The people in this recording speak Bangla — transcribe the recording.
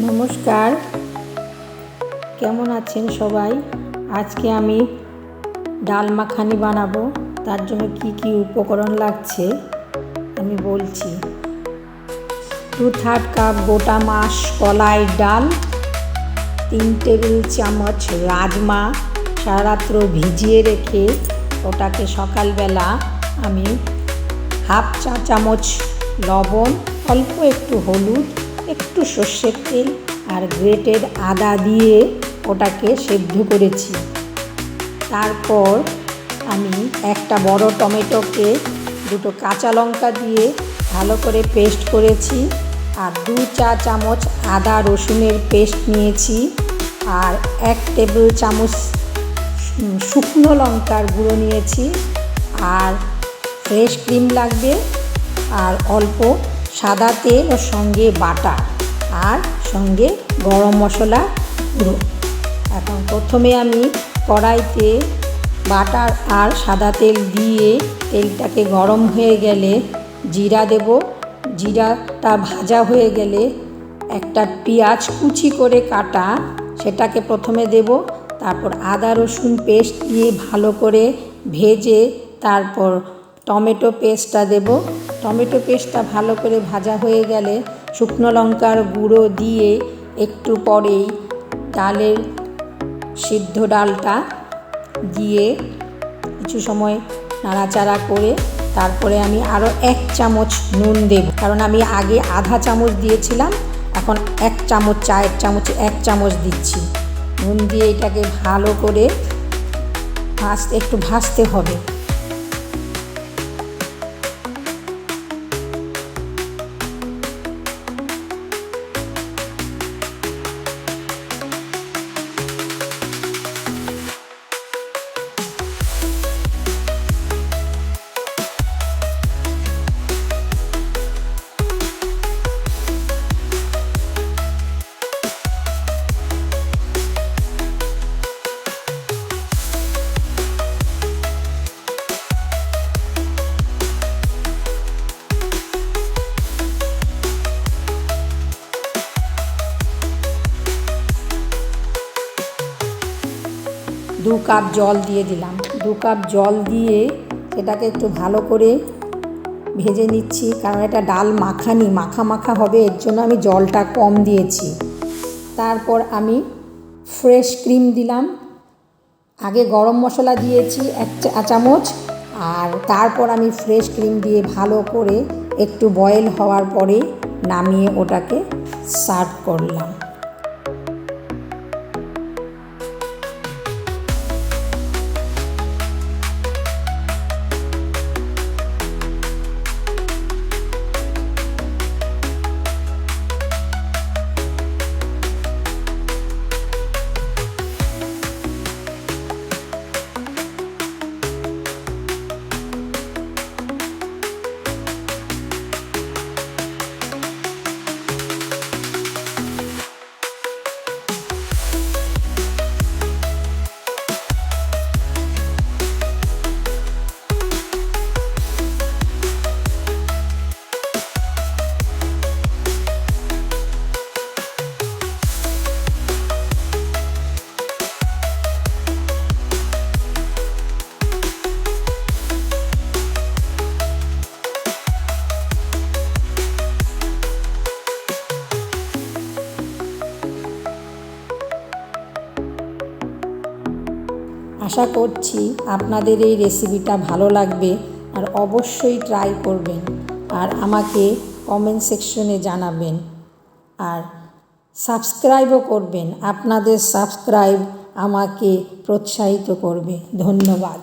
নমস্কার, কেমন আছেন সবাই? আজকে আমি ডাল মাখানি বানাবো। তার জন্য কি কি উপকরণ লাগছে আমি বলছি। 2/3 কাপ গোটা মাছ কলাই ডাল, 3 টেবিল চামচ রাজমা সারা রাত্র ভিজিয়ে রেখে ওটাকে সকালবেলা আমি হাফ চা চামচ লবণ, অল্প একটু হলুদ, একটু সর্ষের তেল আর গ্রেটেড আদা দিয়ে ওটাকে সেদ্ধ করেছি। তারপর আমি একটা বড় টমেটোকে 2টো কাঁচা লঙ্কা দিয়ে ভালো করে পেস্ট করেছি আর 2 চা চামচ আদা রসুনের পেস্ট নিয়েছি আর 1 টেবিল চামচ শুকনো লঙ্কার গুঁড়ো নিয়েছি আর ফ্রেশ ক্রিম লাগবে আর অল্প সাদা তেল ওর সঙ্গে বাটার আর সঙ্গে গরম মশলা গুঁড়ো। এখন প্রথমে আমি কড়াইতে বাটার আর সাদা তেল দিয়ে তেলটাকে গরম হয়ে গেলে জিরা দেব। জিরাটা ভাজা হয়ে গেলে একটা পেঁয়াজ কুচি করে কাটা সেটাকে প্রথমে দেব, তারপর আদা রসুন পেস্ট দিয়ে ভালো করে ভেজে তারপর টমেটো পেস্টটা দেব। টমেটো পেস্টটা ভালো করে ভাজা হয়ে গেলে শুকনো লঙ্কার গুঁড়ো দিয়ে একটু পরেই ডালের সিদ্ধ ডালটা দিয়ে কিছু সময় নাড়াচাড়া করে তারপরে আমি আরও 1 চামচ নুন দেব, কারণ আমি আগে আধা চামচ দিয়েছিলাম, এখন 1 চামচ, চায়ের চামচে 1 চামচ দিচ্ছি। নুন দিয়ে এটাকে ভালো করে একটু ভাজতে হবে। দু কাপ জল দিয়ে দিলাম। 2 কাপ জল দিয়ে এটাকে একটু ভালো করে ভেজে নিচ্ছি, কারণ এটা ডাল মাখানি মাখা মাখা হবে, এর জন্য আমি জলটা কম দিয়েছি। তারপর আমি ফ্রেশ ক্রিম দিলাম। আগে গরম মশলা দিয়েছি 1 চা চামচ আর তারপর আমি ফ্রেশ ক্রিম দিয়ে ভালো করে একটু বয়েল হওয়ার পরে নামিয়ে ওটাকে সার্ভ করলাম। আশা করছি আপনাদের এই রেসিপিটা ভালো লাগবে আর অবশ্যই ট্রাই করবেন আর আমাকে কমেন্ট সেকশনে জানাবেন আর সাবস্ক্রাইবও করবেন। আপনাদের সাবস্ক্রাইব আমাকে প্রোৎসাহিত করবে। ধন্যবাদ।